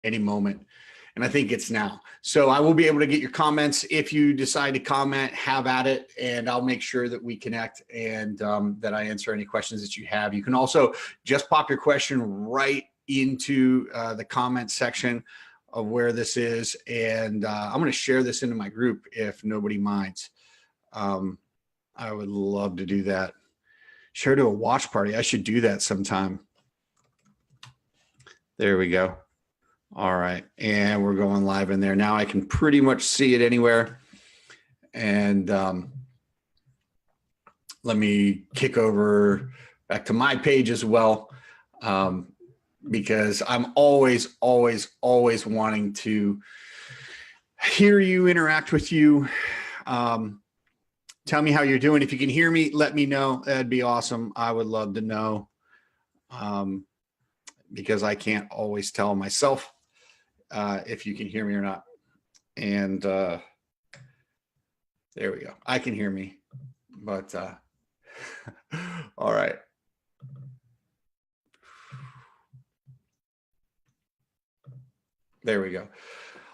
any moment. And I think it's now. So I will be able to get your comments. If you decide to comment, have at it, and I'll make sure that we connect and that I answer any questions that you have. You can also just pop your question right into the comment section of where this is. And I'm going to share this into my group if nobody minds. I would love to do that. Share to a watch party. I should do that sometime. There we go. All right. And we're going live in there. Now I can pretty much see it anywhere. And let me kick over back to my page as well, because I'm always wanting to hear you, interact with you. Tell me how you're doing. If you can hear me, let me know. That'd be awesome. I would love to know, because I can't always tell myself if you can hear me or not. And there we go. I can hear me, but all right. There we go.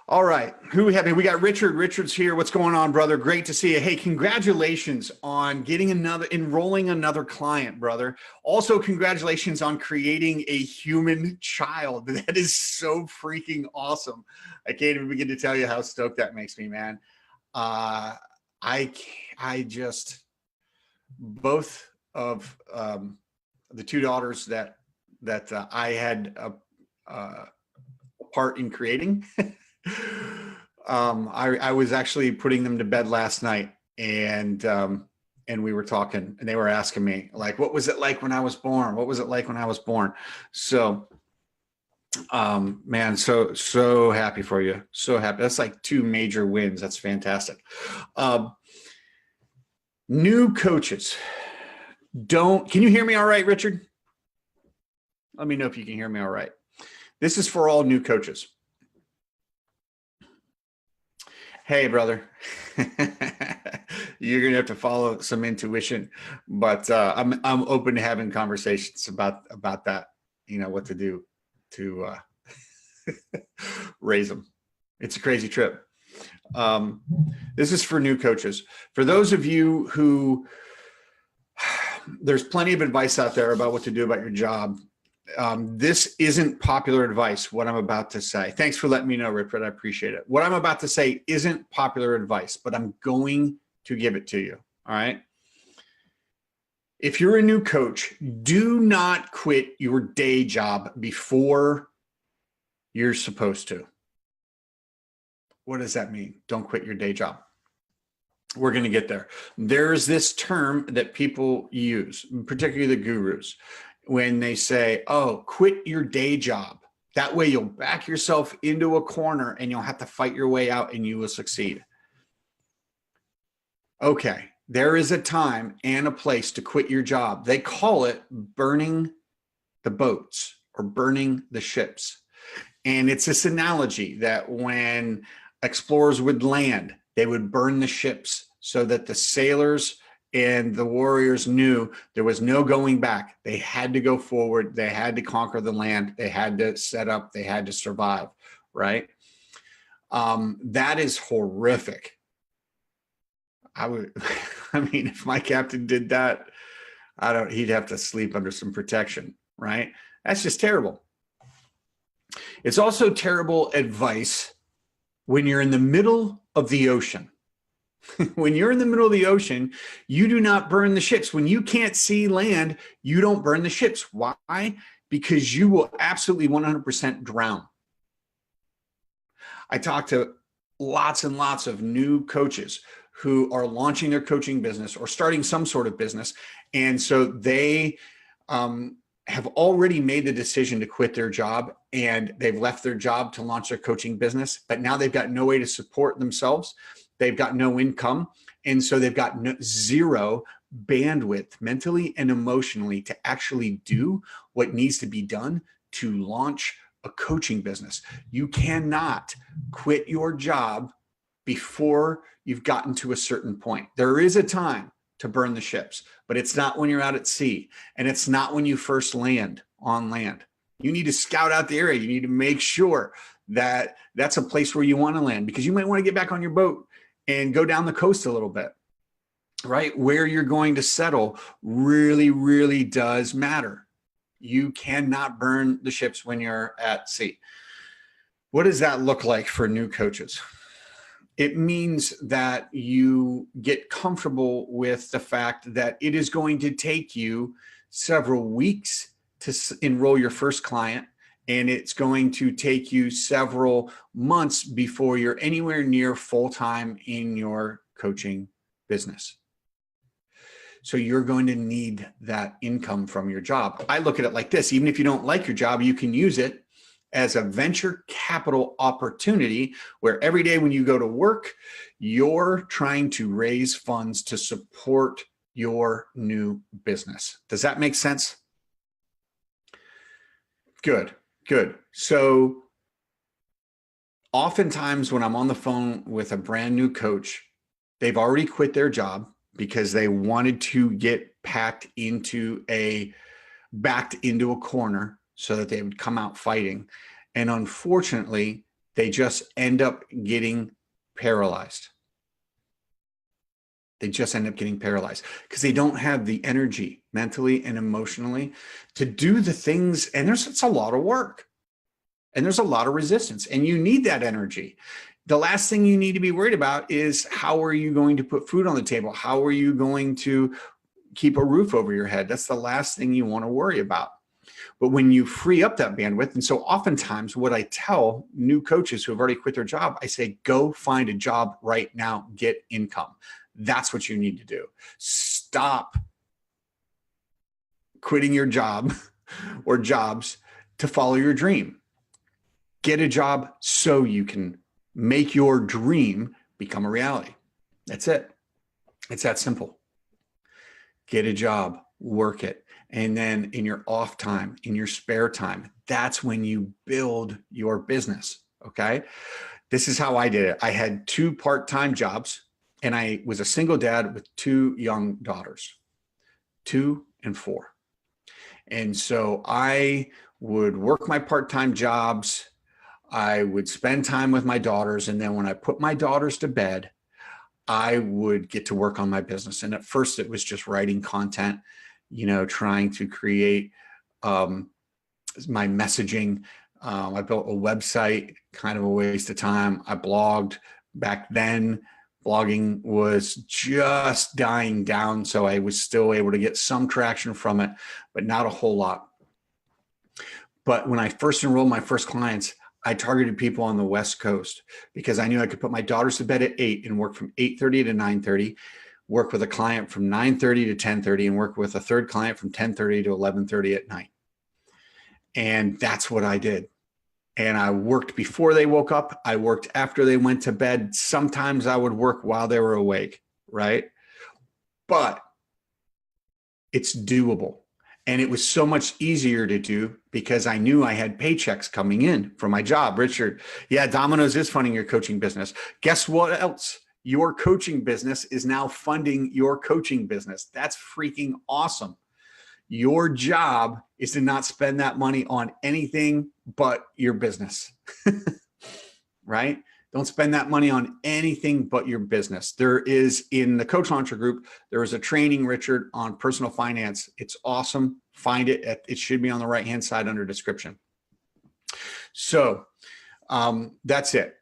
All right. Who we have here? We got Richard. Richard's here. What's going on, brother? Great to see you. Hey, congratulations on enrolling another client, brother. Also, congratulations on creating a human child. That is so freaking awesome. I can't even begin to tell you how stoked that makes me, man. I just, both of the two daughters that I had a part in creating, I was actually putting them to bed last night, and we were talking, and they were asking me, like, what was it like when I was born? What was it like when I was born? So, man, so happy for you. So happy. That's like 2 major wins. That's fantastic. New coaches. Can you hear me all right, Richard? Let me know if you can hear me all right. This is for all new coaches. Hey, brother. You're gonna have to follow some intuition, but I'm open to having conversations about that. You know what to do to raise them. It's a crazy trip. This is for new coaches. For those of you who, there's plenty of advice out there about what to do about your job. This isn't popular advice, what I'm about to say. Thanks for letting me know, Ripford. I appreciate it. What I'm about to say isn't popular advice, but I'm going to give it to you. All right. If you're a new coach, do not quit your day job before you're supposed to. What does that mean? Don't quit your day job. We're going to get there. There's this term that people use, particularly the gurus, when they say, oh, quit your day job. That way you'll back yourself into a corner and you'll have to fight your way out and you will succeed. Okay, there is a time and a place to quit your job. They call it burning the boats or burning the ships. And it's this analogy that when explorers would land, they would burn the ships so that the sailors and the warriors knew there was no going back. They had to go forward. They had to conquer the land. They had to set up. They had to survive, right? That is horrific. I mean, if my captain did that, he'd have to sleep under some protection, right? That's just terrible. It's also terrible advice when you're in the middle of the ocean. When you're in the middle of the ocean, you do not burn the ships. When you can't see land, you don't burn the ships. Why? Because you will absolutely 100% drown. I talk to lots and lots of new coaches who are launching their coaching business or starting some sort of business. And so they have already made the decision to quit their job, and they've left their job to launch their coaching business, but now they've got no way to support themselves. They've got no income. And so they've got zero bandwidth mentally and emotionally to actually do what needs to be done to launch a coaching business. You cannot quit your job before you've gotten to a certain point. There is a time to burn the ships, but it's not when you're out at sea, and it's not when you first land on land. You need to scout out the area. You need to make sure that that's a place where you want to land, because you might want to get back on your boat and go down the coast a little bit, right? Where you're going to settle really, really does matter. You cannot burn the ships when you're at sea. What does that look like for new coaches? It means that you get comfortable with the fact that it is going to take you several weeks to enroll your first client, and it's going to take you several months before you're anywhere near full-time in your coaching business. So you're going to need that income from your job. I look at it like this: even if you don't like your job, you can use it as a venture capital opportunity, where every day when you go to work, you're trying to raise funds to support your new business. Does that make sense? Good, good. So oftentimes when I'm on the phone with a brand new coach, they've already quit their job because they wanted to get backed into a corner so that they would come out fighting. And unfortunately, they just end up getting paralyzed. They just end up getting paralyzed because they don't have the energy mentally and emotionally to do the things. And it's a lot of work, and there's a lot of resistance, and you need that energy. The last thing you need to be worried about is, how are you going to put food on the table? How are you going to keep a roof over your head? That's the last thing you want to worry about. But when you free up that bandwidth, and so oftentimes what I tell new coaches who have already quit their job, I say, go find a job right now, get income. That's what you need to do. Stop quitting your job or jobs to follow your dream. Get a job so you can make your dream become a reality. That's it. It's that simple. Get a job, work it. And then in your off time, in your spare time, that's when you build your business. Okay. This is how I did it. I had 2 part-time jobs, and I was a single dad with 2 young daughters, 2 and 4. And so I would work my part-time jobs. I would spend time with my daughters. And then when I put my daughters to bed, I would get to work on my business. And at first it was just writing content, trying to create my messaging. I built a website, kind of a waste of time. I blogged. Back then, blogging was just dying down, so I was still able to get some traction from it, but not a whole lot. But when I first enrolled my first clients, I targeted people on the West Coast because I knew I could put my daughters to bed at 8 and work from 8:30 to 9:30, work with a client from 9:30 to 10:30, and work with a third client from 10:30 to 11:30 at night. And that's what I did. And I worked before they woke up. I worked after they went to bed. Sometimes I would work while they were awake, right? But it's doable. And it was so much easier to do because I knew I had paychecks coming in from my job. Richard, yeah, Domino's is funding your coaching business. Guess what else? Your coaching business is now funding your coaching business. That's freaking awesome. Your job is to not spend that money on anything but your business, right? Don't spend that money on anything but your business. There is, in the Coach Launcher group, there is a training, Richard, on personal finance. It's awesome. Find it. It should be on the right-hand side under description. So that's it.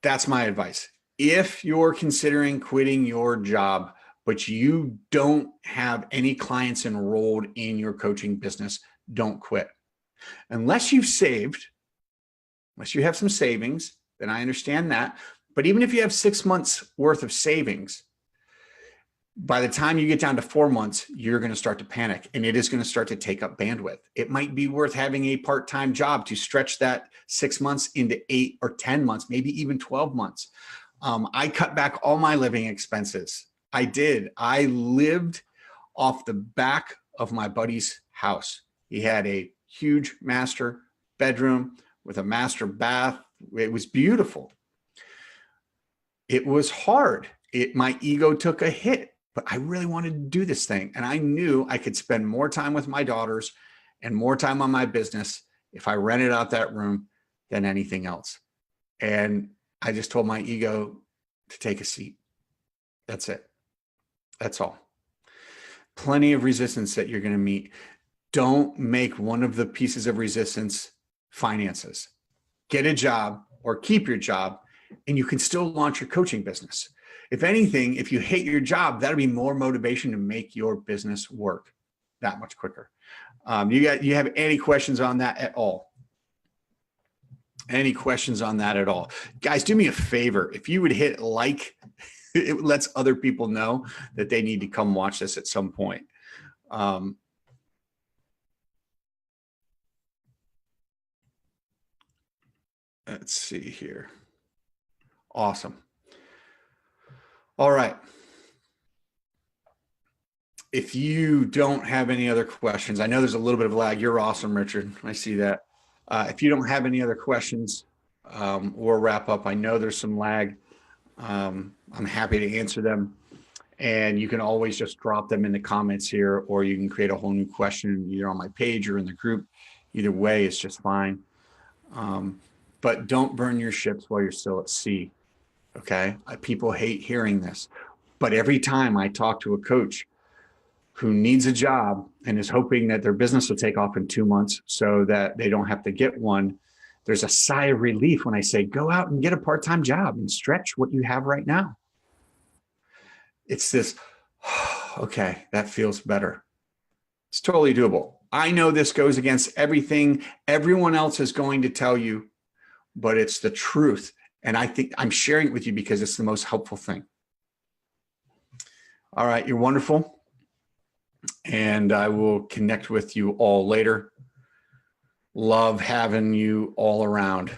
That's my advice. If you're considering quitting your job, but you don't have any clients enrolled in your coaching business, don't quit. Unless you've saved, unless you have some savings, then I understand that. But even if you have 6 months worth of savings, by the time you get down to 4 months, you're going to start to panic, and it is going to start to take up bandwidth. It might be worth having a part-time job to stretch that 6 months into 8 or 10 months, maybe even 12 months. I cut back all my living expenses. I did. I lived off the back of my buddy's house. He had a huge master bedroom with a master bath. It was beautiful. It was hard. My ego took a hit, but I really wanted to do this thing. And I knew I could spend more time with my daughters and more time on my business if I rented out that room than anything else. And I just told my ego to take a seat. That's it. That's all. Plenty of resistance that you're going to meet. Don't make one of the pieces of resistance finances. Get a job or keep your job, and you can still launch your coaching business. If anything, if you hate your job, that'll be more motivation to make your business work that much quicker. You have any questions on that at all? Any questions on that at all? Guys, do me a favor. If you would hit like, it lets other people know that they need to come watch this at some point. Let's see here. Awesome. All right. If you don't have any other questions, I know there's a little bit of lag. You're awesome, Richard. I see that. If you don't have any other questions, we'll wrap up. I know there's some lag. I'm happy to answer them. And you can always just drop them in the comments here, or you can create a whole new question either on my page or in the group. Either way, it's just fine. But don't burn your ships while you're still at sea. Okay? People hate hearing this. But every time I talk to a coach who needs a job and is hoping that their business will take off in 2 months so that they don't have to get one, there's a sigh of relief when I say, go out and get a part-time job and stretch what you have right now. It's this, okay, that feels better. It's totally doable. I know this goes against everything everyone else is going to tell you, but it's the truth. And I think I'm sharing it with you because it's the most helpful thing. All right, you're wonderful. And I will connect with you all later. Love having you all around.